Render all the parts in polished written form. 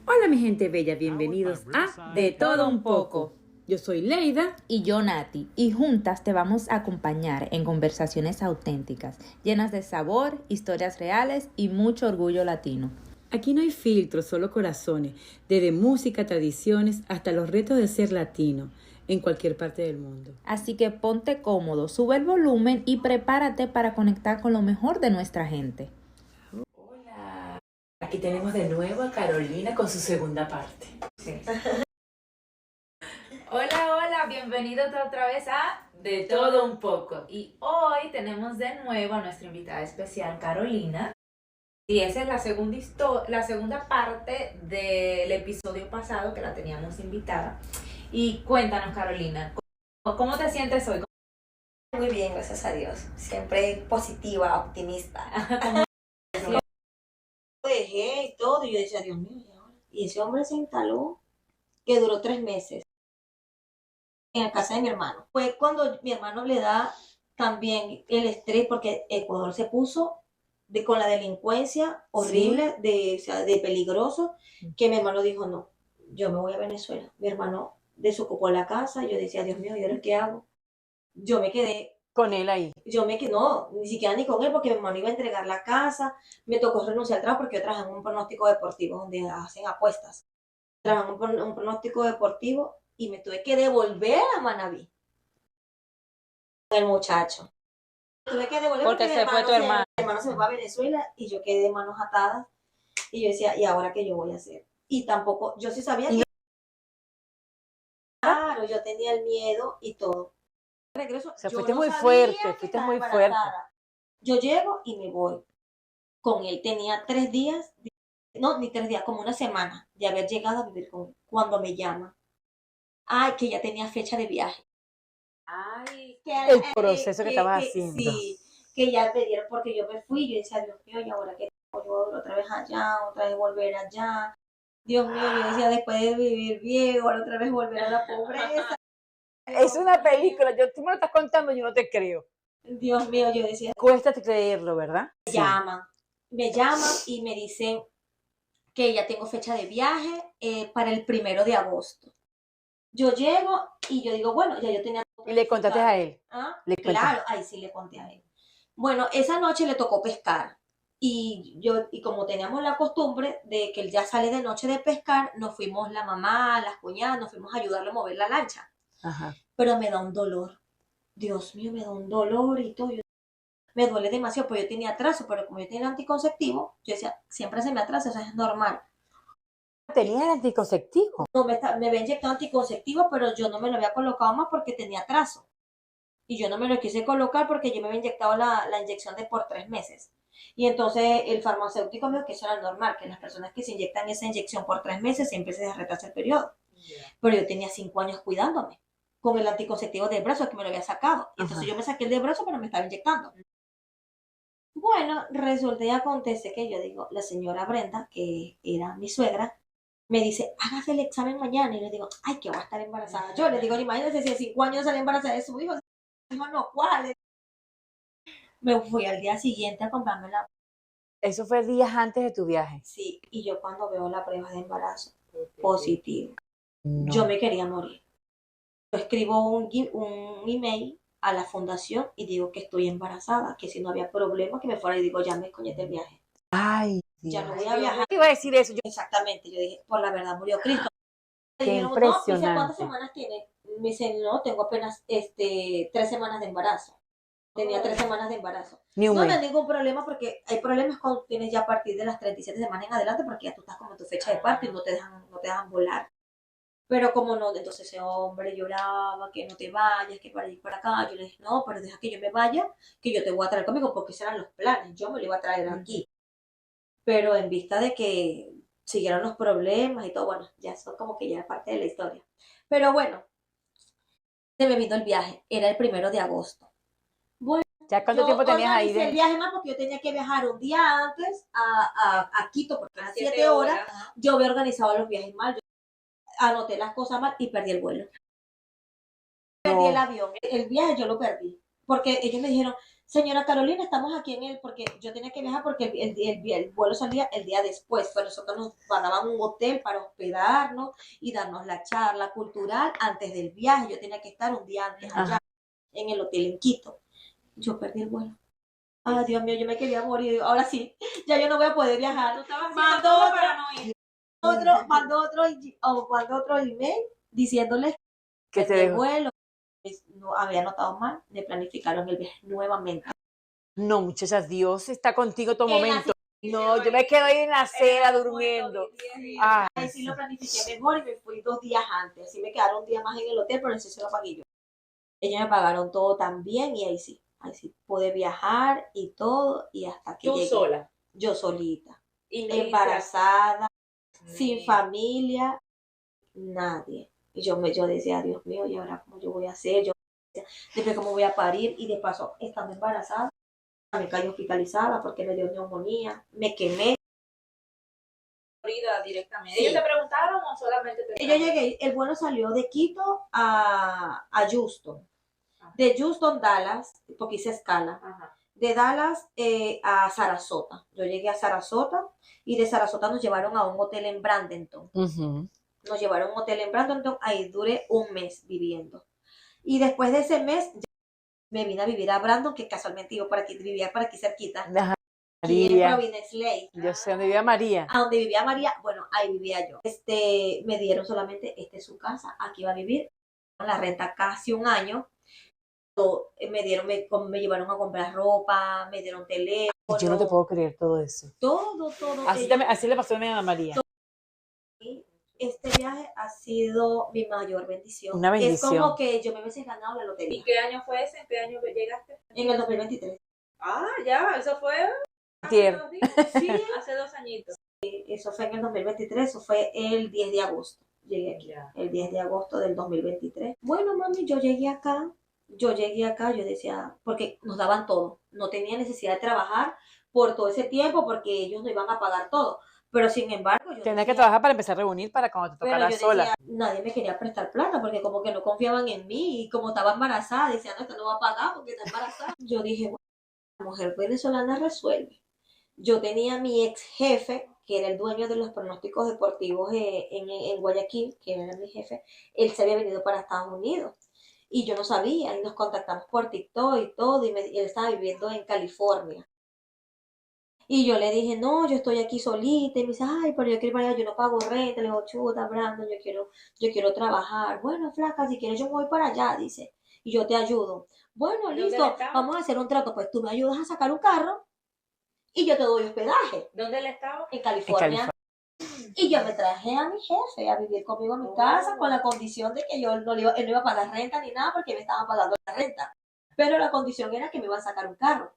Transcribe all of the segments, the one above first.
Hola mi gente bella, bienvenidos a De Todo Un Poco. Yo soy Leida y yo Nati, y juntas te vamos a acompañar en conversaciones auténticas, llenas de sabor, historias reales y mucho orgullo latino. Aquí no hay filtros, solo corazones, desde música, tradiciones, hasta los retos de ser latino, en cualquier parte del mundo. Así que ponte cómodo, sube el volumen y prepárate para conectar con lo mejor de nuestra gente. Hola, aquí tenemos de nuevo a Carolina con su segunda parte. Sí. Hola, bienvenidos otra vez a De Todo Un Poco. Y hoy tenemos de nuevo a nuestra invitada especial, Carolina. Y esa es la segunda parte del episodio pasado que la teníamos invitada. Y cuéntanos, Carolina, ¿cómo te sientes hoy? Muy bien, gracias a Dios. Siempre positiva, optimista. Lo dejé y todo, y yo decía, Dios mío, ¿y ahora? Y ese hombre se instaló, que duró 3 meses, en la casa de mi hermano. Fue cuando mi hermano le da también el estrés, porque Ecuador se puso con la delincuencia horrible, o sea, de peligroso, que mi hermano dijo, no, yo me voy a Venezuela. Mi hermano desocupó la casa, yo decía, Dios mío, ¿y ahora qué hago? Yo me quedé con él ahí. Yo me quedé, no, ni siquiera ni con él, porque mi hermano iba a entregar la casa, me tocó renunciar al trabajo porque yo trabajo en un pronóstico deportivo donde hacen apuestas. Trabajo en un pronóstico deportivo y me tuve que devolver a Manabí con el muchacho. Tuve que devolver porque se fue tu hermano. Mi hermano se fue a Venezuela y yo quedé de manos atadas y yo decía, ¿y ahora qué yo voy a hacer? Y tampoco, yo sí sabía que... Claro, yo tenía el miedo y todo. Regreso, O sea, yo fuiste no muy sabía fuerte, que fuiste estaba muy embarazada. fuerte. Yo llego y me voy. Con él tenía 3 días, no, ni 3 días, como una semana de haber llegado a vivir con él. Cuando me llama, ay, que ya tenía fecha de viaje. Ay, el proceso que estabas haciendo. Sí, que ya me dieron, porque yo me fui, yo decía, Dios mío, y ahora que yo voy otra vez allá, otra vez volver allá. Dios mío, yo decía, después de vivir bien, ahora otra vez volver a la pobreza. Es una película, tú me lo estás contando, yo no te creo. Dios mío, yo decía, Cuesta creerlo, ¿verdad? Me llaman y me dicen que ya tengo fecha de viaje para el 1 de agosto. Yo llego y yo digo, bueno, ya yo tenía... ¿Y le contaste a él? ¿Ah? Claro, ahí sí le conté a él. Bueno, esa noche le tocó pescar. Y como teníamos la costumbre de que él ya sale de noche de pescar, nos fuimos la mamá, las cuñadas, nos fuimos a ayudarle a mover la lancha. Ajá. Pero me da un dolor. Dios mío, me da un dolor y todo. Me duele demasiado, porque yo tenía atraso, pero como yo tenía anticonceptivo, yo decía, siempre se me atrasa, eso es normal. ¿Tenías el anticonceptivo? No, me había inyectado anticonceptivo, pero yo no me lo había colocado más porque tenía atraso. Y yo no me lo quise colocar porque yo me había inyectado la inyección de por 3 meses. Y entonces el farmacéutico me dijo que eso era normal, que las personas que se inyectan esa inyección por 3 meses siempre se les retrasa el periodo. Pero yo tenía 5 años cuidándome con el anticonceptivo del brazo que me lo había sacado. Y entonces yo me saqué el del brazo, pero me estaba inyectando. Bueno, resulta y acontece que yo digo, la señora Brenda, que era mi suegra, me dice, hágase el examen mañana. Y le digo, ay, que voy a estar embarazada. Yo le digo, imagínese si a 5 años sale embarazada de su hijo. No, ¿cuál? Me fui al día siguiente a comprarme la... Eso fue días antes de tu viaje. Sí, y yo cuando veo la prueba de embarazo positivo, No. yo me quería morir. Yo escribo un email a la fundación y digo que estoy embarazada, que si no había problema que me fuera, y digo, ya me escoñete el viaje. Ay, Ya Dios. no voy a viajar. Te iba a decir eso. Exactamente, yo dije, por la verdad murió Cristo. Qué Me dijeron, no, impresionante. dice, ¿cuántas semanas tiene? Me dicen, no, tengo apenas 3 semanas de embarazo. Tenía 3 semanas de embarazo. No hay ningún problema, porque hay problemas cuando tienes ya a partir de las 37 semanas en adelante, porque ya tú estás como en tu fecha de parto y no te dejan volar. Pero como no, entonces ese hombre lloraba, que no te vayas, que para ir para acá. Yo le dije, no, pero deja que yo me vaya, que yo te voy a traer conmigo, porque esos eran los planes. Yo me lo iba a traer aquí. Pero en vista de que siguieron los problemas y todo, bueno, ya eso como que ya es parte de la historia. Pero bueno, se me vino el viaje, era el 1 de agosto. Bueno, ¿Ya cuánto tiempo tenías ahí? Organicé el viaje más porque yo tenía que viajar un día antes a Quito, porque eran 7 horas. Yo había organizado los viajes mal, yo anoté las cosas mal y perdí el vuelo. Perdí el avión, el viaje yo lo perdí. Porque ellos me dijeron, señora Carolina, estamos aquí porque yo tenía que viajar porque el vuelo salía el día después, pero nosotros nos pagaban un hotel para hospedarnos y darnos la charla cultural antes del viaje. Yo tenía que estar un día antes allá, en el hotel en Quito. Yo perdí el vuelo. Ay, Dios mío, yo me quería morir. Ahora sí, ya yo no voy a poder viajar. Mandó otro email diciéndoles Que te el dejo. vuelo no había anotado mal, me planificaron el viaje nuevamente. No, muchachas, Dios está contigo todo En la momento. No, yo me quedo ahí en la acera durmiendo. Ah, Ahí sí lo planifiqué mejor y me fui 2 días antes. Así me quedaron un día más en el hotel, pero eso se lo pagué yo. Ellos me pagaron todo también y ahí sí pude viajar y todo y hasta que ¿Tú llegué. sola? Yo solita, Y embarazada, sin familia, nadie. Y yo decía, Dios mío, ¿y ahora cómo yo voy a hacer? Después cómo voy a parir y de paso, estando embarazada, me caí hospitalizada porque me dio neumonía, me quemé. Directamente. Sí. ¿Ellos te preguntaron o solamente te Yo llegué, el vuelo salió de Quito a Houston. De Houston, Dallas, porque hice escala. Ajá. De Dallas a Sarasota. Yo llegué a Sarasota y de Sarasota nos llevaron a un hotel en Bradenton. Nos llevaron a un hotel en Bradenton, ahí duré un mes viviendo. Y después de ese mes me vine a vivir a Brandon, que casualmente vivía por aquí cerquita. Aquí en Providence Lake. Yo sé dónde vivía María. A donde vivía María, bueno, ahí vivía yo. Me dieron solamente, esta es su casa, aquí va a vivir. La renta casi un año. Me llevaron a comprar ropa, me dieron teléfono. Yo no te puedo creer todo eso. Todo. Así le pasó a mi Ana María. Este viaje ha sido mi mayor bendición. Una bendición. Es como que yo me hubiese ganado la lotería. ¿Y qué año fue ese? ¿En qué año llegaste? En el 2023. Ah, ya, eso fue Tier. Sí, hace 2 añitos. eso fue en el 2023, eso fue el 10 de agosto. Llegué aquí, el 10 de agosto del 2023. Bueno, mami, yo llegué acá, yo decía, porque nos daban todo, no tenía necesidad de trabajar por todo ese tiempo porque ellos no iban a pagar todo. Pero sin embargo, yo Tenía que trabajar para empezar a reunir para cuando te tocara sola. Decía, nadie me quería prestar plata porque como que no confiaban en mí y como estaba embarazada, decían, no, esta no va a pagar porque está embarazada. Yo dije, bueno, la mujer venezolana resuelve. Yo tenía a mi ex jefe, que era el dueño de los pronósticos deportivos en Guayaquil, que era mi jefe, él se había venido para Estados Unidos. Y yo no sabía, y nos contactamos por TikTok y todo, y él estaba viviendo en California. Y yo le dije, no, yo estoy aquí solita, y me dice, ay, pero yo quiero ir para allá, yo no pago renta. Le digo, chuta, Brandon, yo quiero trabajar. Bueno, flaca, si quieres yo voy para allá, dice, y yo te ayudo. Bueno, listo, vamos a hacer un trato, pues tú me ayudas a sacar un carro y yo te doy hospedaje. ¿Dónde él estaba? En California. Y yo me traje a mi jefe a vivir conmigo en mi casa con la condición de que él no iba a pagar renta ni nada porque me estaban pagando la renta. Pero la condición era que me iba a sacar un carro.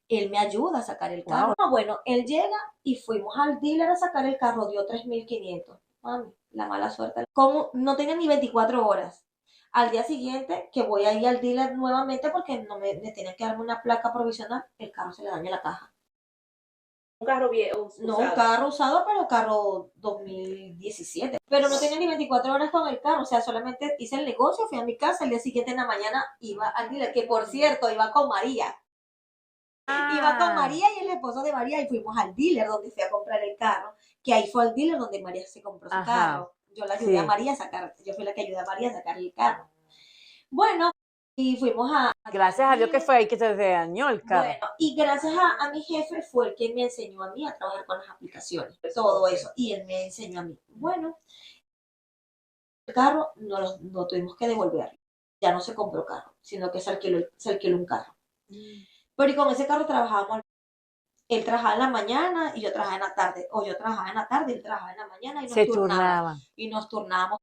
Él me ayuda a sacar el carro. Bueno, él llega y fuimos al dealer a sacar el carro, dio 3.500. Mami, la mala suerte. Como no tenía ni 24 horas. Al día siguiente, que voy a ir al dealer nuevamente porque no me tenían que darme una placa provisional, el carro se le daña la caja. Un carro viejo. No, un carro usado, pero carro 2017. Pero no tenía ni 24 horas con el carro, o sea, solamente hice el negocio, fui a mi casa, el día siguiente en la mañana iba al dealer, que por cierto, iba con María. Iba con María y el esposo de María y fuimos al dealer donde fui a comprar el carro, que ahí fue al dealer donde María se compró su carro. Yo la ayudé a María a sacar, yo fui la que ayudé a María a sacar el carro. Bueno, y fuimos a... Gracias a Dios que fue ahí que te dañó el carro. Bueno, y gracias a mi jefe fue el que me enseñó a mí a trabajar con las aplicaciones, todo eso, y él me enseñó a mí. Bueno, el carro no tuvimos que devolverlo, ya no se compró carro, sino que se alquiló un carro. Pero y con ese carro trabajábamos. Él trabajaba en la mañana y yo trabajaba en la tarde, o yo trabajaba en la tarde y él trabajaba en la mañana y nos turnábamos. Y nos turnábamos.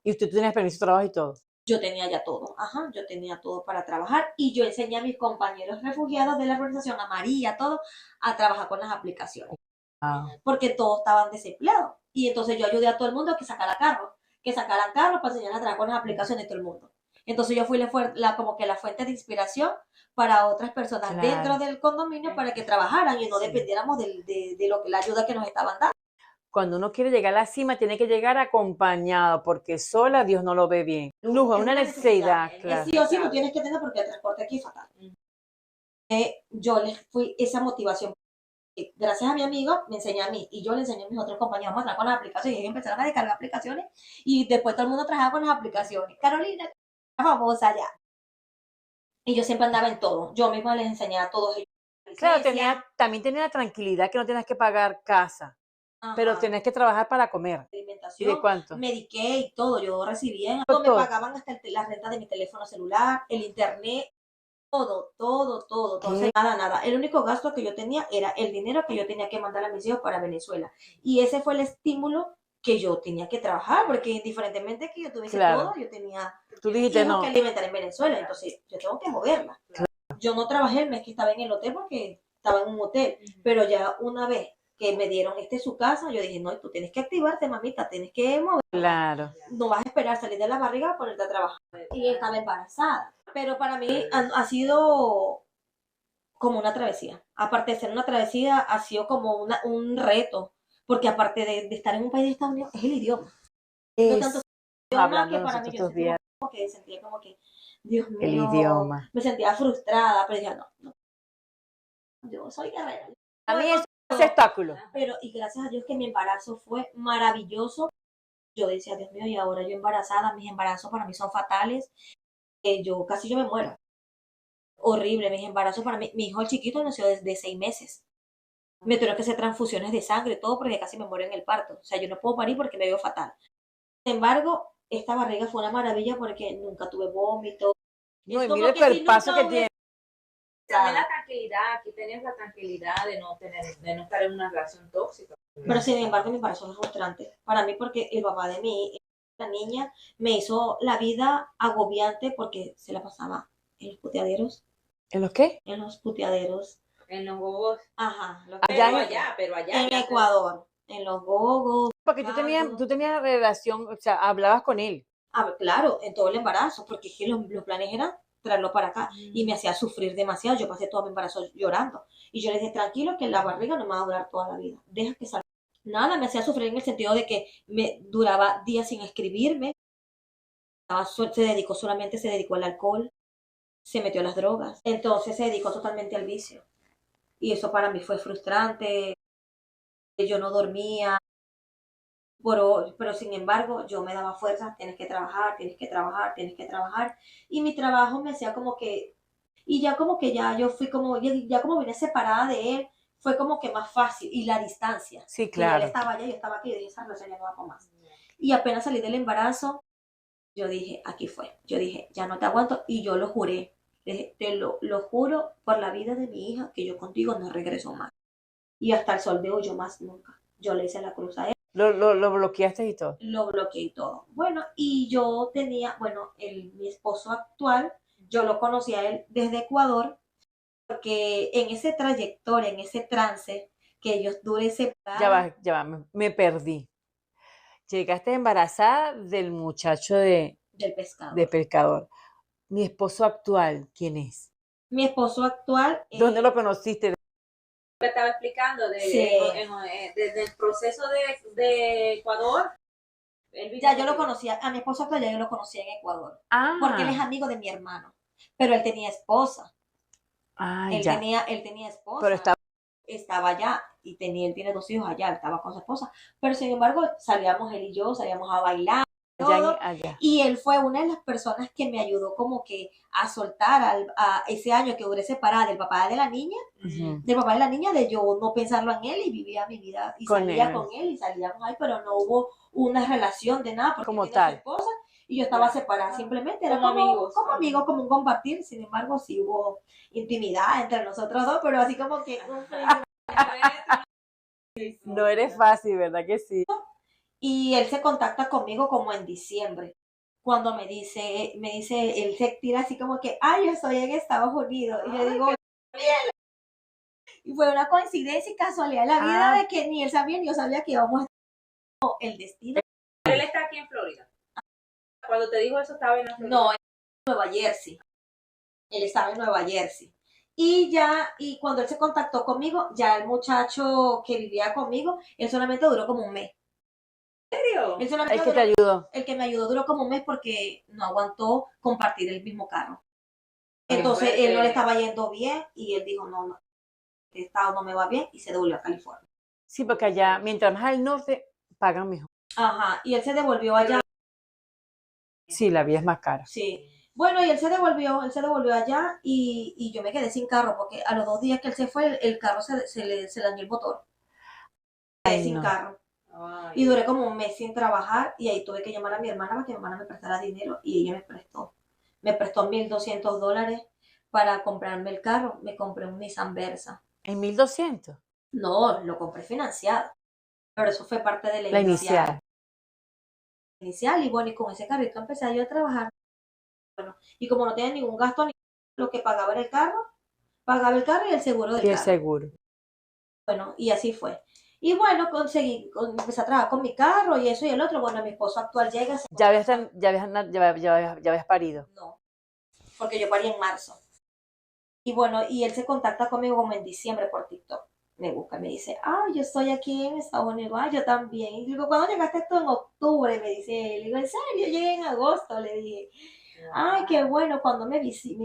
¿Y usted tenía permiso de trabajo y todo? Yo tenía ya todo, yo tenía todo para trabajar y yo enseñé a mis compañeros refugiados de la organización, a María, todo, a trabajar con las aplicaciones. Porque todos estaban desempleados. Y entonces yo ayudé a todo el mundo a que sacara carro para enseñar a trabajar con las aplicaciones de todo el mundo. Entonces yo fui como que la fuente de inspiración para otras personas dentro del condominio para que trabajaran y no dependiéramos de la ayuda que nos estaban dando. Cuando uno quiere llegar a la cima, tiene que llegar acompañado, porque sola Dios no lo ve bien. Lujo, una necesidad, claro. Sí o sí lo tienes que tener porque el transporte aquí es fatal. yo les fui esa motivación. Gracias a mi amigo me enseñó a mí y yo le enseñé a mis otros compañeros a trabajar con las aplicaciones y ellos empezaron a descargar aplicaciones y después todo el mundo trabajaba con las aplicaciones. Carolina, famosa ya. Y yo siempre andaba en todo. Yo misma les enseñaba a todos ellos. Claro, también tenía la tranquilidad que no tenías que pagar casa, pero tenías que trabajar para comer. ¿Y de Alimentación, cuánto? mediqué y todo. Yo recibía, me Todo. pagaban hasta la renta de mi teléfono celular, el internet, todo. Entonces, nada. El único gasto que yo tenía era el dinero que yo tenía que mandar a mis hijos para Venezuela. Y ese fue el estímulo que yo tenía que trabajar, porque indiferentemente que yo tuviese todo, yo tenía hijos que alimentar en Venezuela, entonces yo tengo que moverla. Claro. Yo no trabajé el mes que estaba en el hotel porque estaba en un hotel, pero ya una vez que me dieron su casa, yo dije, no, tú tienes que activarte, mamita, tienes que mover. Claro. No vas a esperar salir de la barriga a ponerte a trabajar. Y estaba embarazada. Pero para mí ha sido como una travesía. Aparte de ser una travesía, ha sido como un reto. Porque aparte de estar en un país de Estados Unidos, es el idioma. No tanto el idioma que para mí yo sentía como que, Dios mío, el idioma. Me sentía frustrada, pero dije, no, yo soy guerrera. A mí es un obstáculo. Pero, y gracias a Dios que mi embarazo fue maravilloso. Yo decía, Dios mío, y ahora yo embarazada, mis embarazos para mí son fatales. Casi yo me muero. Horrible, mis embarazos para mí. Mi hijo el chiquito nació desde 6 meses. Me tuvieron que hacer transfusiones de sangre, todo, porque casi me muero en el parto. O sea, yo no puedo parir porque me veo fatal. Sin embargo, esta barriga fue una maravilla porque nunca tuve vómito. No, y mire el cuerpazo que tiene. También la tranquilidad, aquí tenías la tranquilidad de no estar en una relación tóxica. Pero sin embargo, mi embarazo fue frustrante para mí porque el papá de la niña, me hizo la vida agobiante porque se la pasaba en los puteaderos. ¿En los qué? En los puteaderos. En los gogos. Ajá. Pero allá. En Ecuador. En los gogos. Porque tú tenías relación, o sea, hablabas con él. Claro, en todo el embarazo, porque es que los planes eran traerlo para acá y me hacía sufrir demasiado. Yo pasé todo mi embarazo llorando y yo le dije, tranquilo, que la barriga no me va a durar toda la vida, deja que salga. Nada, me hacía sufrir en el sentido de que me duraba días sin escribirme. Se dedicó al alcohol, se metió a las drogas, entonces se dedicó totalmente al vicio y eso para mí fue frustrante. Yo no dormía, pero sin embargo yo me daba fuerza, tienes que trabajar y mi trabajo me hacía como que, y ya como que ya yo fui como, ya como vine separada de él, fue como que más fácil, y la distancia. Sí, claro. Él estaba allá, yo estaba aquí, y dije, esa relación ya no va por más. Y apenas salí del embarazo, yo dije, aquí fue, yo dije, ya no te aguanto, y yo lo juré, dije, te lo juro por la vida de mi hija, que yo contigo no regreso más. Y hasta el sol de hoy, yo más nunca. Yo le hice la cruz a él. Lo bloqueaste y todo. Lo bloqueé y todo. Bueno, y yo tenía, mi esposo actual, yo lo conocí a él desde Ecuador, porque en ese trayectoria, en ese trance, que yo duré separada. Ya va, me perdí. Llegaste embarazada del muchacho del pescador. De pescador. Mi esposo actual, ¿quién es? Mi esposo actual. ¿Dónde lo conociste? Te estaba explicando desde el proceso de Ecuador. Ya yo lo conocía, a mi esposo actual ya yo lo conocía en Ecuador. Porque él es amigo de mi hermano. Pero él tenía esposa. Él tenía esposa. Pero estaba allá y él tiene 2 hijos allá, estaba con su esposa. Pero sin embargo, salíamos él y yo, salíamos a bailar. Allá. Y él fue una de las personas que me ayudó como que a soltar a ese año que duré separada del papá de la niña, de yo no pensarlo en él y vivía mi vida y salía con él y salíamos ahí, pero no hubo una relación de nada porque como tenía su esposa y yo estaba separada, simplemente era como amigos, como un compartir. Sin embargo, sí hubo intimidad entre nosotros dos, pero así como que no eres fácil, ¿verdad que sí? Y él se contacta conmigo como en diciembre, cuando me dice, él se tira así como que, yo estoy en Estados Unidos. Y yo digo, bien. Y fue una coincidencia y casualidad en la vida de que ni él sabía ni yo sabía que íbamos a estar el destino. Él está aquí en Florida. Cuando te dijo eso, estaba en la Florida. No, en Nueva Jersey. Él estaba en Nueva Jersey. Y cuando él se contactó conmigo, ya el muchacho que vivía conmigo, él solamente duró como un mes. ¿En serio? El que te ayudó. El que me ayudó duró como un mes porque no aguantó compartir el mismo carro. Entonces fuerte. él no le estaba yendo bien y él dijo, no, este estado no me va bien y se devolvió a California. Sí, porque allá, mientras más al norte, pagan mejor. Ajá, y él se devolvió allá. Sí, la vida es más cara. Sí. Bueno, y él se devolvió allá y yo me quedé sin carro porque a los 2 días que él se fue, el carro se dañó el motor. Quedé Ay, sin no. carro. Ay, Y duré como un mes sin trabajar y ahí tuve que llamar a mi hermana para que mi hermana me prestara dinero y ella me prestó. Me prestó $1,200 para comprarme el carro. Me compré un Nissan Versa. ¿En 1,200? No, lo compré financiado. Pero eso fue parte de La inicial. inicial. Y bueno, y con ese carrito empecé yo a trabajar. Bueno, y como no tenía ningún gasto, ni lo que pagaba era el carro, pagaba el carro y el seguro del Y el carro. seguro. Bueno, y así fue. Y bueno, empecé a trabajar con mi carro y eso y el otro. Bueno, mi esposo actual llega. Ya habías parido. No, porque yo parí en marzo. Y bueno, y él se contacta conmigo como en diciembre por TikTok. Me busca, me dice, yo estoy aquí en Estados Unidos, yo también. Y digo, ¿cuándo llegaste tú? En octubre, me dice él. Le digo, ¿en serio? Yo llegué en agosto, le dije. Ay, qué bueno, cuando me dice,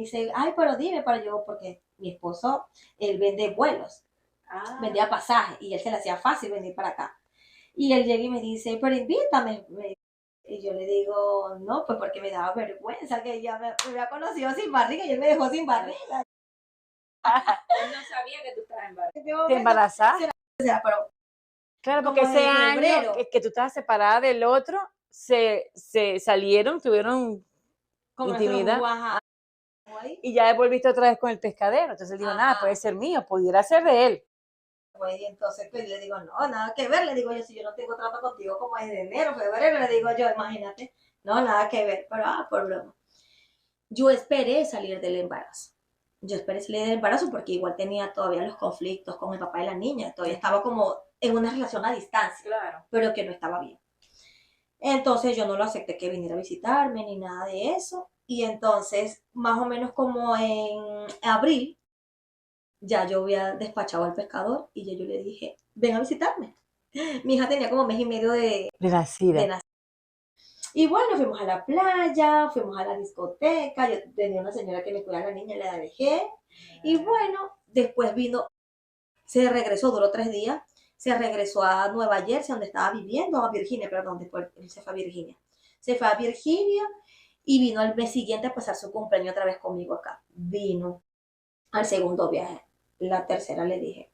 pero dime para yo, porque mi esposo, él vende vuelos, vendía pasajes y él se le hacía fácil venir para acá. Y él llega y me dice, pero invítame. Y yo le digo, no, pues porque me daba vergüenza que ella me había conocido sin barriga y él me dejó sin barriga. Él no sabía que tú estabas embarazada. ¿Te embarazaste? O sea, pero Claro, como porque ese en año febrero. que tú estabas separada del otro, se salieron, tuvieron Con intimidad. ajá. Y ya volviste otra vez con el pescadero. Entonces él dijo, Ajá. nada, puede ser mío, pudiera ser de él. Pues, y entonces pues, le digo, no, nada que ver, le digo yo, si yo no tengo trato contigo como es de enero, febrero, le digo yo, imagínate, no, nada que ver, pero por broma. Yo esperé salir del embarazo. Yo esperé salir del embarazo porque igual tenía todavía los conflictos con el papá de la niña, todavía estaba como en una relación a distancia, Claro. pero que no estaba bien. Entonces yo no lo acepté que viniera a visitarme ni nada de eso. Y entonces, más o menos como en abril, ya yo había despachado al pescador y ya yo le dije, ven a visitarme. Mi hija tenía como 1 mes y medio de Nacida. nacer. Y bueno, fuimos a la playa, fuimos a la discoteca, yo tenía una señora que me cuidaba a la niña, la dejé. Y bueno, después vino, se regresó, duró 3 días, se regresó a Nueva Jersey, donde estaba viviendo, a Virginia, perdón, después él se fue a Virginia. Se fue a Virginia y vino al mes siguiente a pasar su cumpleaños otra vez conmigo acá. Vino al segundo viaje. La tercera le dije,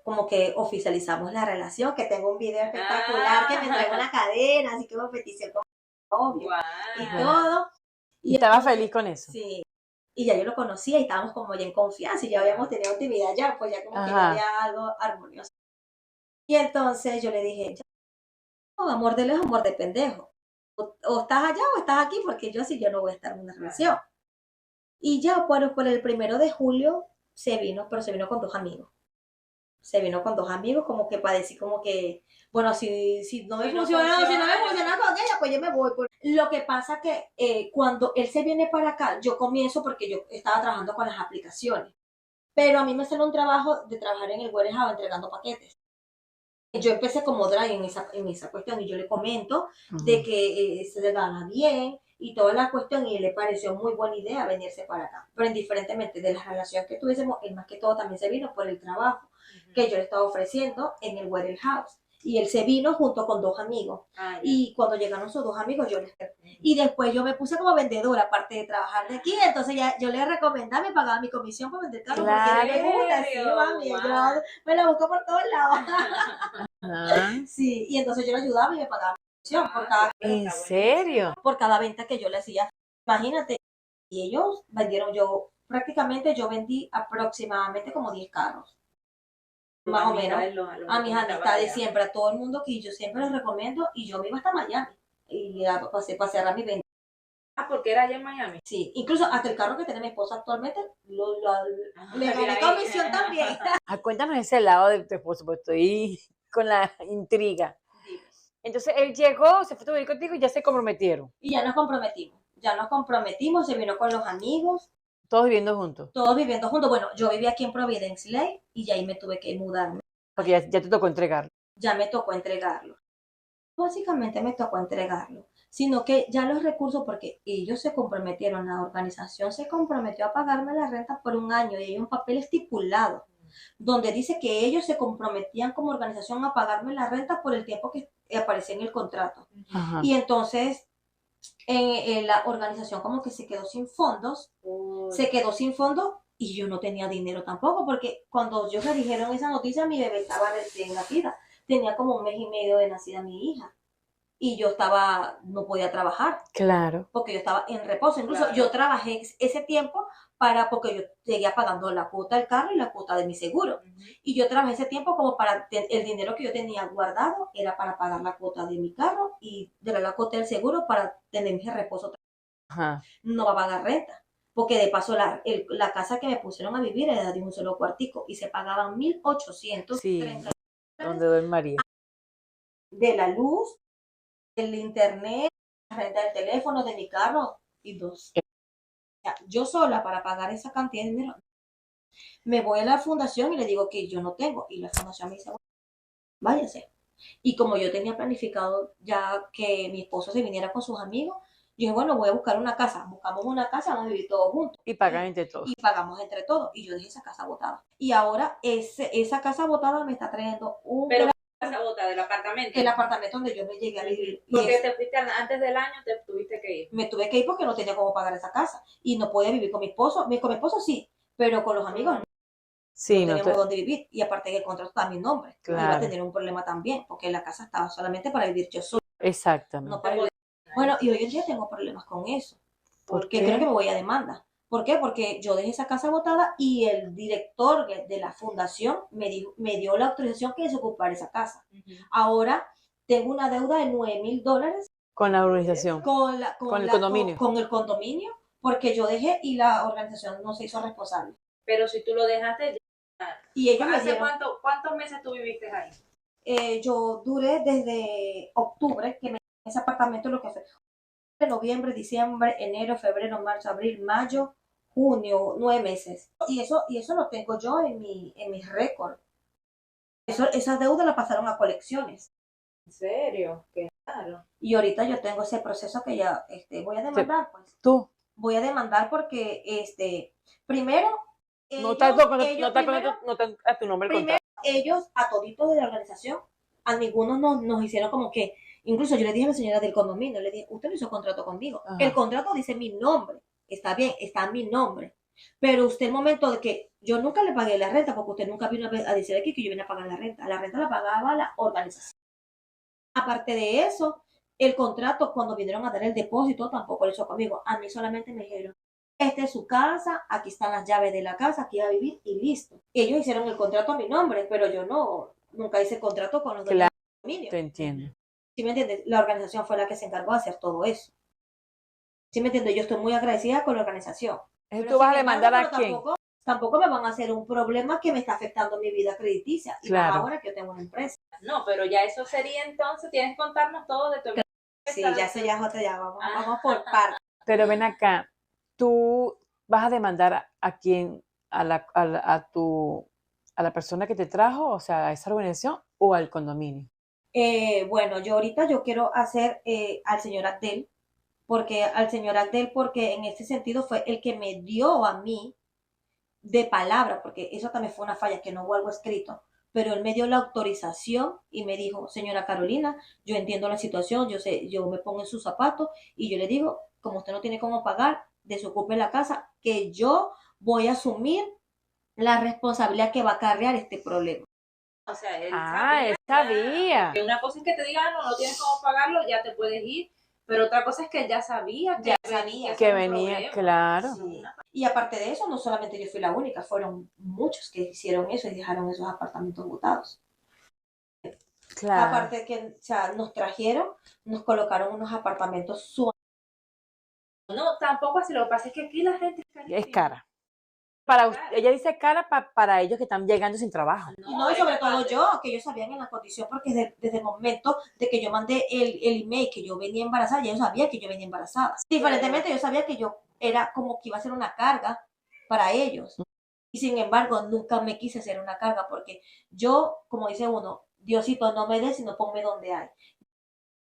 como que oficializamos la relación, que tengo un video espectacular, que me traigo una cadena, así que me petición con novio y todo. Y estaba feliz con eso. Sí. Y ya yo lo conocía y estábamos como ya en confianza y ya habíamos tenido intimidad ya, pues ya como que ya había algo armonioso. Y entonces yo le dije, no, amor de lejos, amor de pendejo. O estás allá o estás aquí, porque yo sí, yo no voy a estar en una relación. Y ya, bueno, por el 1 de julio se vino, pero se vino con 2 amigos. Se vino con 2 amigos, como que para decir, como que, bueno, si no me funciona con ella, pues yo me voy. Lo que pasa que cuando él se viene para acá, yo comienzo porque yo estaba trabajando con las aplicaciones. Pero a mí me salió un trabajo de trabajar en el warehouse entregando paquetes. Yo empecé como drive en esa cuestión y yo le comento de que se le gana bien y toda la cuestión y le pareció muy buena idea venirse para acá. Pero indiferentemente de las relaciones que tuviésemos, él más que todo también se vino por el trabajo que yo le estaba ofreciendo en el warehouse. Y él se vino junto con 2 amigos. Y cuando llegaron sus 2 amigos, yo les... Y después yo me puse como vendedora, aparte de trabajar de aquí. Entonces ya yo le recomendaba, me pagaba mi comisión por vender carros. Claro. Porque me gusta, sí, mami. Wow. Yo me la busco por todos lados. Ah, Sí, y entonces yo le ayudaba y me pagaba mi comisión ¿en serio? por cada venta que yo le hacía. Imagínate. Y ellos vendieron, prácticamente yo vendí aproximadamente como 10 carros. Más o menos. A mis amistades siempre, a todo el mundo que yo siempre les recomiendo y yo me iba hasta Miami y pasé a cerrar mi venta. Porque era allá en Miami. Sí, incluso hasta el carro que tiene mi esposa actualmente le gané comisión también. Cuéntanos ese lado de tu esposo, porque estoy con la intriga. Entonces él llegó, se fue a vivir contigo y ya se comprometieron. Y ya nos comprometimos, se vino con los amigos. Todos viviendo juntos. Todos viviendo juntos. Bueno, yo vivía aquí en Providence Lake y ya ahí me tuve que mudarme. Porque ya te tocó entregarlo. Ya me tocó entregarlo. Básicamente me tocó entregarlo, sino que ya los recursos, porque ellos se comprometieron, la organización se comprometió a pagarme la renta por un año y hay un papel estipulado donde dice que ellos se comprometían como organización a pagarme la renta por el tiempo que aparecía en el contrato. Ajá. Y entonces en la organización como que se quedó sin fondos y yo no tenía dinero tampoco, porque cuando ellos me dijeron esa noticia, mi bebé estaba recién nacida, tenía como 1 mes y medio de nacida mi hija y yo no podía trabajar Claro. porque yo estaba en reposo. Incluso Claro. yo trabajé ese tiempo porque yo seguía pagando la cuota del carro y la cuota de mi seguro. Y yo trabajé ese tiempo como para el dinero que yo tenía guardado era para pagar la cuota de mi carro y de la cuota del seguro para tener mi reposo. Ajá. No va a pagar renta. Porque de paso la casa que me pusieron a vivir era de un solo cuartico y se pagaban 1.830 Sí, donde duerme María. de la luz, del internet, la renta del teléfono, de mi carro y dos. O sea, yo sola para pagar esa cantidad de dinero, me voy a la fundación y le digo que yo no tengo. Y la fundación me dice, bueno, váyase. Y como yo tenía planificado ya que mi esposo se viniera con sus amigos, yo dije, bueno, voy a buscar una casa. Buscamos una casa, vamos a vivir todos juntos. Y pagan entre todos. Y pagamos entre todos. Y yo dejé esa casa botada. Y ahora esa casa botada me está trayendo Pero casa botada del apartamento. el apartamento donde yo me llegué a vivir. Porque te fuiste antes del año, te tuviste que ir. Me tuve que ir porque no tenía cómo pagar esa casa. Y no podía vivir con mi esposo. Con mi esposo sí, pero con los amigos no. Sí, No no teníamos dónde vivir. Y aparte que el contrato está a mi nombre. Claro. Iba a tener un problema también, porque la casa estaba solamente para vivir yo sola. Exactamente. No para vivir. Bueno, y hoy en día tengo problemas con eso. ¿Por Porque qué? creo que me voy a demanda. ¿Por qué? Porque yo dejé esa casa botada y el director de la fundación me dio la autorización que desocupar esa casa. Ahora tengo una deuda de $9,000 Con la organización. con el condominio. Con el condominio, porque yo dejé y la organización no se hizo responsable. Pero si tú lo dejaste, Y ellos me ¿hace dieron, cuántos meses tú viviste ahí? yo duré desde octubre, que me en ese apartamento, lo que fue noviembre, diciembre, enero, febrero, marzo, abril, mayo, junio, 9 meses. Y eso lo tengo yo en mis récords. Esa deuda la pasaron a colecciones. ¿En serio? Qué raro. Y ahorita yo tengo ese proceso que ya voy a demandar, pues. Tú. Voy a demandar porque, primero, No está a tu nombre el primero, contrato. ellos, a toditos de la organización, a ninguno nos hicieron como que, incluso yo le dije a la señora del condominio, le dije, usted no hizo contrato conmigo. Ajá. El contrato dice mi nombre, está bien, está mi nombre. Pero usted, el momento de que yo nunca le pagué la renta, porque usted nunca vino a decir aquí que yo vine a pagar la renta la pagaba la organización. Aparte de eso, el contrato, cuando vinieron a dar el depósito, tampoco lo hizo conmigo. A mí solamente me dijeron, esta es su casa, aquí están las llaves de la casa, aquí va a vivir y listo. Ellos hicieron el contrato a mi nombre, pero yo nunca hice el contrato con los dueños del condominio. Te entiendo. ¿Sí me entiendes? La organización fue la que se encargó de hacer todo eso. ¿Sí me entiendes? Yo estoy muy agradecida con la organización. Entonces, Pero ¿tú vas a sin embargo, demandar a pero quién? Tampoco me van a hacer un problema que me está afectando mi vida crediticia. Y Claro. más ahora que yo tengo una empresa. No, pero ya eso sería entonces, tienes que contarnos todo de tu empresa. Sí, ya sé, ya vamos por partes. Pero ven acá, tú vas a demandar a quién, a la persona que te trajo, o sea, a esa organización o al condominio. Bueno, yo quiero hacer al señor Abdel, porque en este sentido fue el que me dio a mí de palabra, porque eso también fue una falla, que no hubo algo escrito, pero él me dio la autorización y me dijo, señora Carolina, yo entiendo la situación, yo me pongo en sus zapatos y yo le digo, como usted no tiene cómo pagar, desocupe la casa, que yo voy a asumir la responsabilidad que va a acarrear este problema. O sea, él él sabía. Que una cosa es que te diga, no tienes cómo pagarlo, ya te puedes ir. Pero otra cosa es que él ya sabía Que venía, claro. Sí. Y aparte de eso, no solamente yo fui la única, fueron muchos que hicieron eso y dejaron esos apartamentos botados. Claro. Aparte de que, o sea, nos trajeron, nos colocaron unos apartamentos No, tampoco así. Lo que pasa es que aquí la gente Es cara. Ella dice cara para ellos que están llegando sin trabajo. No, y sobre todo yo, que ellos sabían en la condición, porque desde el momento de que yo mandé el email que yo venía embarazada, ya ellos sabían que yo venía embarazada. Diferentemente, yo sabía que yo era como que iba a ser una carga para ellos. Y sin embargo, nunca me quise hacer una carga, porque yo, como dice uno, Diosito, no me des, sino ponme donde hay.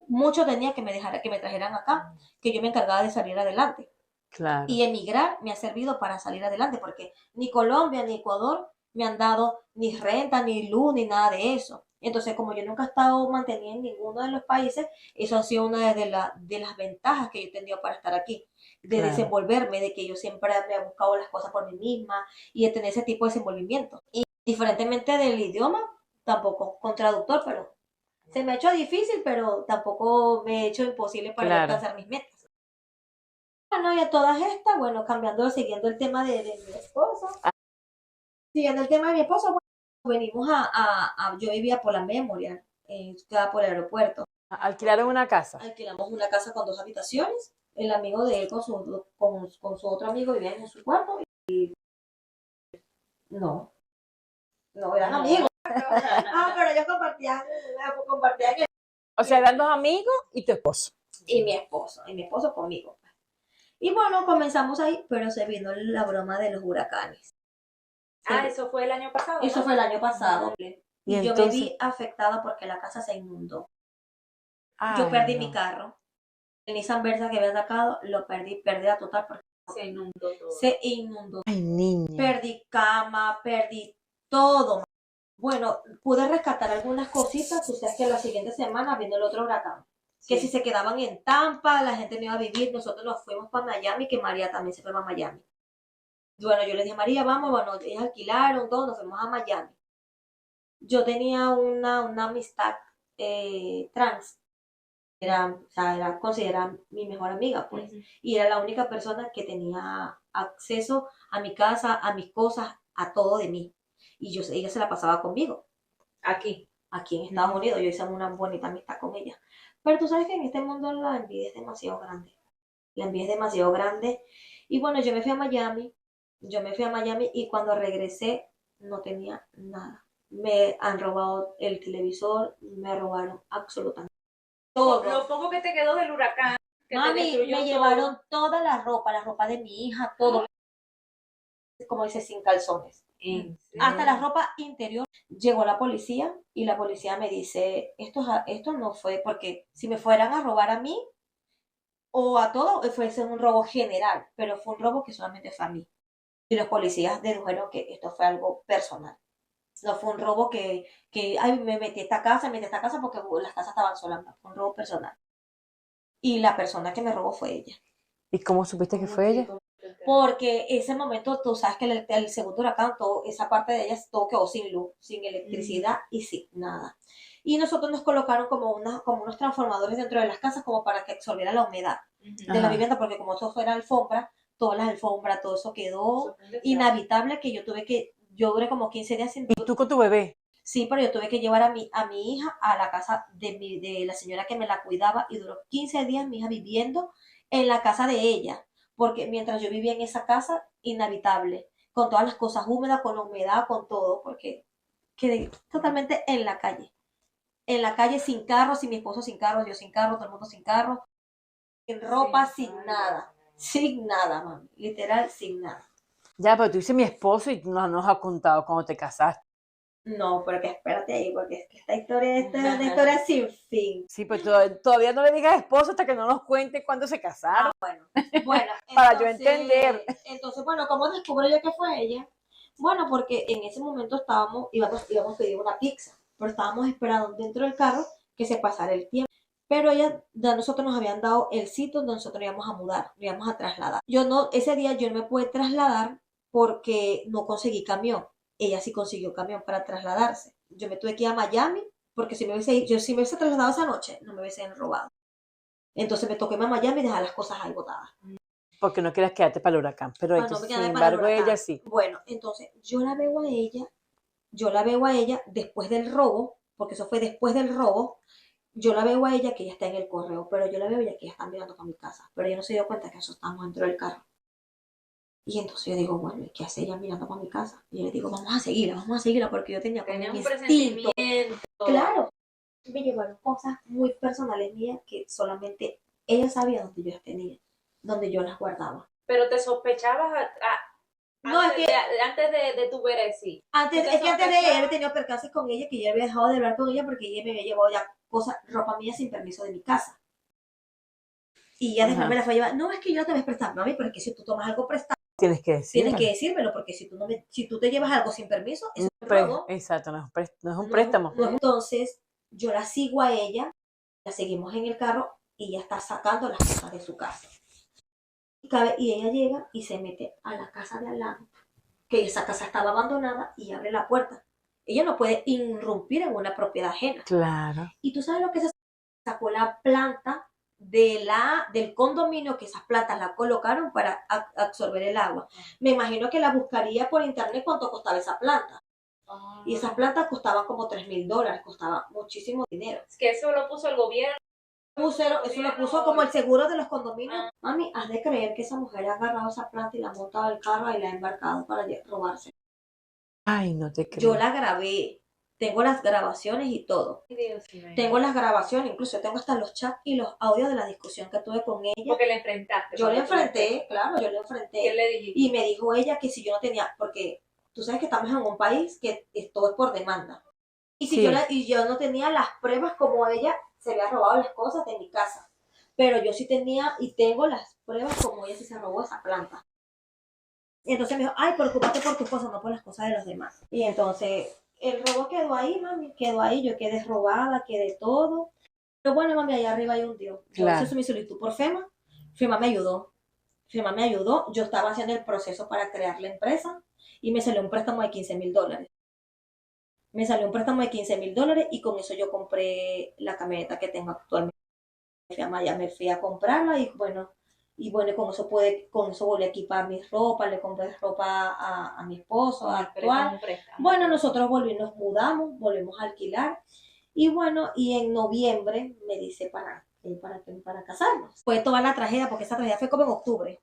mucho tenía que que me trajeran acá, que yo me encargaba de salir adelante. Claro, Y emigrar me ha servido para salir adelante, porque ni Colombia ni Ecuador me han dado ni renta, ni luz, ni nada de eso. Entonces, como yo nunca he estado mantenida en ninguno de los países, eso ha sido una de las ventajas que yo he tenido para estar aquí, de claro. desenvolverme, de que yo siempre me he buscado las cosas por mí misma y de tener ese tipo de desenvolvimiento. Y diferentemente del idioma, tampoco con traductor, pero se me ha hecho difícil, pero tampoco me he hecho imposible para yo Claro. alcanzar mis metas. Bueno, y a todas estas, bueno, siguiendo el tema de mi esposo, siguiendo el tema de mi esposo, bueno, venimos yo vivía por la Memorial, quedaba por el aeropuerto. Alquilaron una casa. Alquilamos una casa con 2 habitaciones, el amigo de él con su otro amigo vivían en su cuarto, y no, no eran amigos. Pero ellos compartían O sea, eran dos amigos y tu esposo. y mi esposo conmigo. Y bueno, comenzamos ahí, pero se vino la broma de los huracanes. Eso fue el año pasado, Eso ¿no? fue el año pasado. Y Y yo me entonces, vi afectada porque la casa se inundó. Yo ay, perdí no. mi carro. El Nissan Versa que había sacado, lo perdí, pérdida total porque Se inundó todo. se inundó. Ay, niña. Perdí cama, perdí todo. Bueno, pude rescatar algunas cositas. Tú sabes que la siguiente semana vino el otro huracán. Que si se quedaban en Tampa, la gente no iba a vivir. Nosotros nos fuimos para Miami, que María también se fue para Miami. Bueno, yo le dije, María, vamos, bueno, ellos alquilaron todo, nos fuimos a Miami. Yo tenía una amistad trans, o sea, era considerada mi mejor amiga, pues, y era la única persona que tenía acceso a mi casa, a mis cosas, a todo de mí. Y ella se la pasaba conmigo, Aquí. aquí en Estados Unidos, yo hice una bonita amistad con ella. Pero tú sabes que en este mundo la envidia es demasiado grande. La envidia es demasiado grande. Y bueno, yo me fui a Miami y cuando regresé no tenía nada. Me han robado el televisor, me robaron absolutamente todo. Lo poco que te quedó del huracán. Que te Mami, destruyó me todo. llevaron toda la ropa de mi hija, todo, como dice, sin calzones. Hasta la ropa interior. Llegó la policía y la policía me dice, esto no fue porque si me fueran a robar a mí o a todo, fuese un robo general, pero fue un robo que solamente fue a mí. Y los policías dedujeron que esto fue algo personal. No fue un robo que ay, me metí a esta casa porque las casas estaban solas, no, fue un robo personal. Y la persona que me robó fue ella. ¿Y cómo supiste que fue ella? Porque ese momento, tú sabes que el segundo huracán, esa parte de ella todo quedó sin luz, sin electricidad y sin nada. Y nosotros nos colocaron como unos transformadores dentro de las casas como para que absorbiera la humedad de la vivienda, porque como eso fuera alfombra, todas las alfombras, todo eso quedó inhabitable, que yo duré como 15 días sin... ¿Y tú con tu bebé? Sí, pero yo tuve que llevar a mi hija a la casa de la señora que me la cuidaba y duró 15 días mi hija viviendo en la casa de ella, porque mientras yo vivía en esa casa inhabitable, con todas las cosas húmedas, con la humedad, con todo, porque quedé totalmente en la calle sin carro, sin mi esposo sin carro, yo sin carro, todo el mundo sin carro, sin ropa, sin nada, mami, literal, sin nada. Ya, pero tú dices mi esposo y no nos has contado cuando te casaste. No, pero que espérate ahí, porque es que esta historia es una historia sin fin. Sí, pues todavía no le digas esposo hasta que no nos cuente cuándo se casaron. Bueno, Para yo entender. Entonces, bueno, ¿cómo descubro yo que fue ella? Bueno, porque en ese momento íbamos a pedir una pizza, pero estábamos esperando dentro del carro que se pasara el tiempo. Pero nosotros nos habían dado el sitio donde nosotros íbamos a mudar, íbamos a trasladar. Ese día yo no me pude trasladar porque no conseguí camión. Ella sí consiguió camión para trasladarse. Yo me tuve que ir a Miami porque si me hubiese trasladado esa noche, no me hubiesen robado. Entonces me tocó irme a Miami y dejar las cosas ahí botadas. Porque no quieras quedarte para el huracán. Pero No, entonces, me sin quedé para el embargo, huracán. ella sí. Bueno, entonces yo la veo a ella después del robo, porque eso fue después del robo. Yo la veo a ella que ella está en el correo, pero yo la veo a ella que ella está mirando para mi casa. Pero ella no se dio cuenta que nosotros estábamos dentro del carro. Y entonces yo digo, bueno, ¿y qué hace ella mirando para mi casa? Y yo le digo, vamos a seguirla, porque yo tenía como un un instinto. presentimiento. Claro, me llevaron cosas muy personales mías que solamente ella sabía dónde yo las tenía, donde yo las guardaba. Pero te sospechabas No, es que Antes de tu ver sí. antes, Entonces, es que antes de ella, empezó- yo había tenido percances con ella, que yo había dejado de hablar con ella porque ella me había llevado ya cosas, ropa mía sin permiso de mi casa. Y ya después Ajá. me la fue a llevar. No, es que yo no te voy a prestar, mami, pero es que si tú tomas algo prestado, Tienes que tienes que decirme. decírmelo, porque si tú, no me, si tú te llevas algo sin permiso, eso es robo. Exacto, no es no es un No, préstamo. no. Entonces, yo la sigo a ella, la seguimos en el carro y ella está sacando las cosas de su casa. Y ella llega y se mete a la casa de al lado, que esa casa estaba abandonada, y abre la puerta. Ella no puede irrumpir en una propiedad ajena. Claro. Y tú sabes lo que se sacó la planta del condominio, que esas plantas la colocaron para absorber el agua. Me imagino que la buscaría por internet cuánto costaba esa planta. Y esas plantas costaban como $3,000, costaba muchísimo dinero. Es que eso lo puso el gobierno. Eso lo puso como el seguro de los condominios. Mami, has de creer que esa mujer ha agarrado esa planta y la ha montado al carro y la ha embarcado para robarse. Ay, no te creo. Yo la grabé, tengo las grabaciones y todo. Dios mío. Tengo las grabaciones, incluso tengo hasta los chats y los audios de la discusión que tuve con ella. Porque le enfrentaste. Yo le cuando tú le enfrenté, claro, yo le ¿Qué enfrenté. le dijiste? Y me dijo ella que si yo no tenía, porque tú sabes que estamos en un país que todo es por demanda. Y si Sí. yo no tenía las pruebas como ella se había robado las cosas de mi casa. Pero yo sí tenía y tengo las pruebas como ella sí se robó esa planta. Y entonces me dijo, ay, preocúpate por tus cosas, no por las cosas de los demás. Y entonces el robo quedó ahí, mami, quedó ahí, yo quedé robada, quedé todo. Pero bueno, mami, allá arriba hay un Dios. Yo Claro. hice mi solicitud por FEMA, FEMA me ayudó. FEMA me ayudó, yo estaba haciendo el proceso para crear la empresa y me salió un préstamo de $15,000. Me salió un préstamo de $15,000 y con eso yo compré la camioneta que tengo actualmente. Me fui a comprarla y bueno, con eso volví a equipar mis ropas, le compré ropa a mi esposo actual. Bueno, nosotros nos mudamos, volvimos a alquilar y bueno, y en noviembre me dice para casarnos. Fue toda la tragedia, porque esa tragedia fue como en octubre.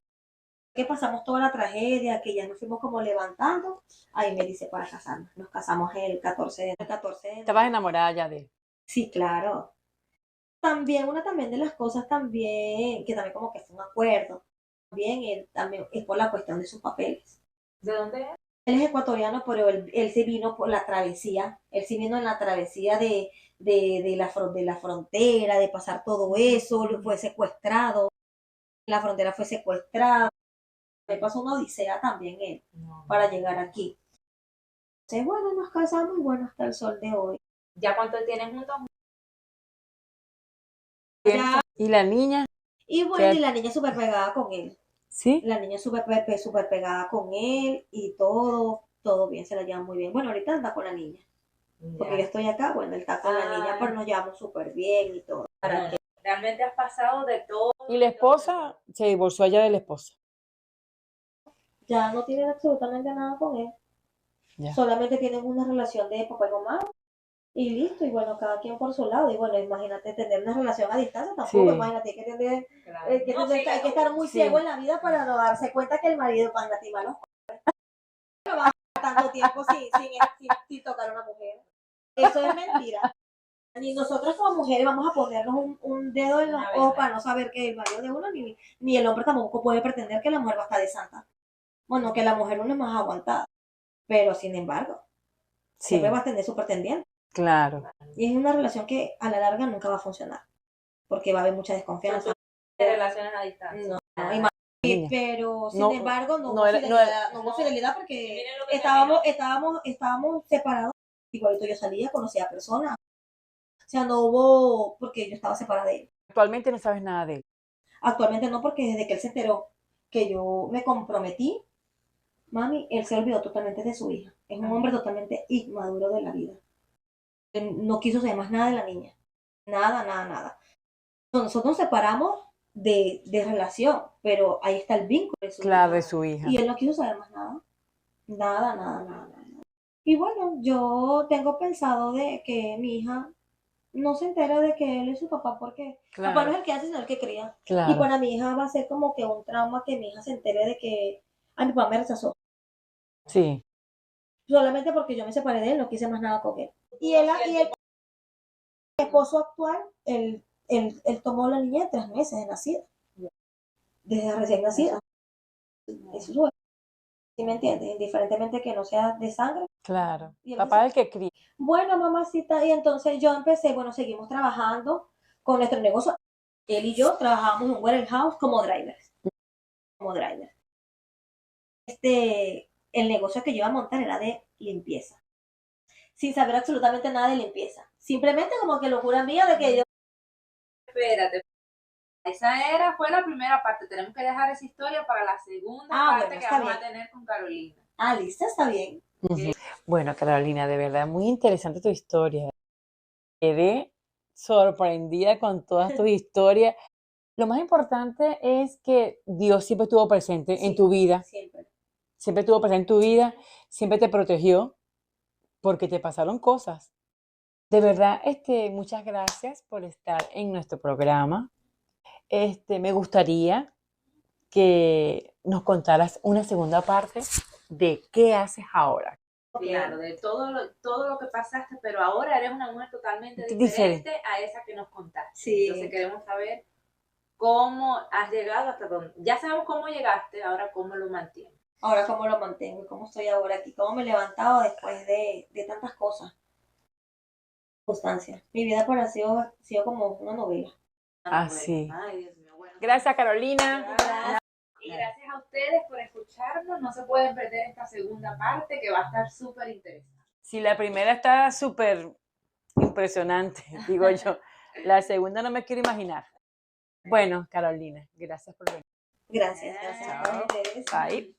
Que pasamos toda la tragedia, que ya nos fuimos como levantando, ahí me dice para casarnos. Nos casamos el 14 de Estabas enamorada ya de él. Sí, claro. También, una también de las cosas también, que también como que fue un acuerdo, también él también es por la cuestión de sus papeles. ¿De dónde es? Él es ecuatoriano, pero él se vino por la travesía, él se vino en la travesía de la frontera, de pasar todo eso, fue secuestrado, la frontera fue secuestrada, me pasó una odisea también él, para llegar aquí. Entonces, bueno, nos casamos y bueno, hasta el sol de hoy. ¿Ya cuánto tienen juntos? Ya, ¿Y la niña? y bueno, ¿Qué? y la niña súper pegada con él. ¿Sí? La niña súper pegada con él y todo bien, se la llevan muy bien. Bueno, ahorita anda con la niña, porque yo estoy acá, bueno, él está con la niña, pero nos llevamos súper bien y todo. ¿Para qué? Realmente has pasado de todo. ¿Y la esposa? Se divorció allá de la esposa. Ya no tienen absolutamente nada con él. Ya. Solamente tienen una relación de papá y mamá y listo, y bueno, cada quien por su lado. Y bueno, imagínate tener una relación a distancia tampoco, Sí. imagínate, hay que tener, Claro. hay que estar muy Sí. ciego en la vida para no darse cuenta que el marido, imagínate, malo, no va tanto tiempo sin tocar a una mujer. Eso es mentira. Ni nosotros como mujeres vamos a ponernos un dedo en los ojos para no saber que el marido de uno, ni el hombre tampoco puede pretender que la mujer va a estar de santa. Bueno, que la mujer uno es más aguantada, pero sin embargo, Sí, siempre va a tener su pretendiente. claro. Y es una relación que a la larga nunca va a funcionar, porque va a haber mucha desconfianza. De relaciones a distancia. Niña. Pero sin No, embargo no no hubo era- fidelidad, no no hubo fidelidad porque Miren lo que estábamos separados. Igualito yo salía, conocía a personas. O sea, no hubo, porque yo estaba separada de él. Actualmente no sabes nada de él. Actualmente no, porque desde que él se enteró que yo me comprometí, mami, él se olvidó totalmente de su hija. Es un hombre totalmente inmaduro de la vida. Él no quiso saber más nada de la niña. Nada, nada, nada. Nosotros nos separamos de relación, pero ahí está el vínculo de su Claro, hija. de su hija. Y él no quiso saber más nada. Nada, nada, nada, nada. Y bueno, yo tengo pensado de que mi hija no se entere de que él es su papá, porque papá no Claro, es el que hace, sino el que cría. Y claro. para mi hija va a ser como que un trauma que mi hija se entere de que a mi papá me rechazó. Sí. Solamente porque yo me separé de él, no quise más nada con él. Y el esposo actual, él tomó la niña de 3 meses de nacida. Desde recién nacida. Eso es ¿Sí me entiendes? Indiferentemente que no sea de sangre. Claro. Y él Papá dice, es el que cría. bueno, mamacita, y entonces yo empecé, bueno, seguimos trabajando con nuestro negocio. Él y yo trabajábamos en un warehouse como drivers, como drivers. El negocio que yo iba a montar era de limpieza, sin saber absolutamente nada de limpieza. Simplemente como que locura mía de que yo... Espérate. Fue la primera parte. Tenemos que dejar esa historia para la segunda parte bueno, que está vamos a bien. tener con Carolina. Ah, listo, está bien. Ujú. Bueno, Carolina, de verdad, muy interesante tu historia. Quedé sorprendida con todas tus historias. Lo más importante es que Dios siempre estuvo presente en Sí, tu vida, siempre. siempre estuvo presente en tu vida, siempre te protegió porque te pasaron cosas. De verdad, muchas gracias por estar en nuestro programa. Me gustaría que nos contaras una segunda parte de qué haces ahora. Okay. Claro, de todo lo que pasaste, pero ahora eres una mujer totalmente Diferente. diferente a esa que nos contaste. Sí. Entonces queremos saber cómo has llegado hasta donde. Ya sabemos cómo llegaste, ahora cómo lo mantienes. Ahora cómo lo mantengo y cómo estoy ahora aquí, cómo me he levantado después de tantas cosas. Circunstancias. Mi vida para ha sido como una novela. Así. Ay, Dios mío. Bueno, Gracias, Carolina. Gracias. y gracias a ustedes por escucharnos. No se pueden perder esta segunda parte que va a estar súper interesante. Sí, la primera está súper impresionante, digo yo. La segunda no me quiero imaginar. Bueno, Carolina, gracias por venir. Gracias a ustedes. Bye.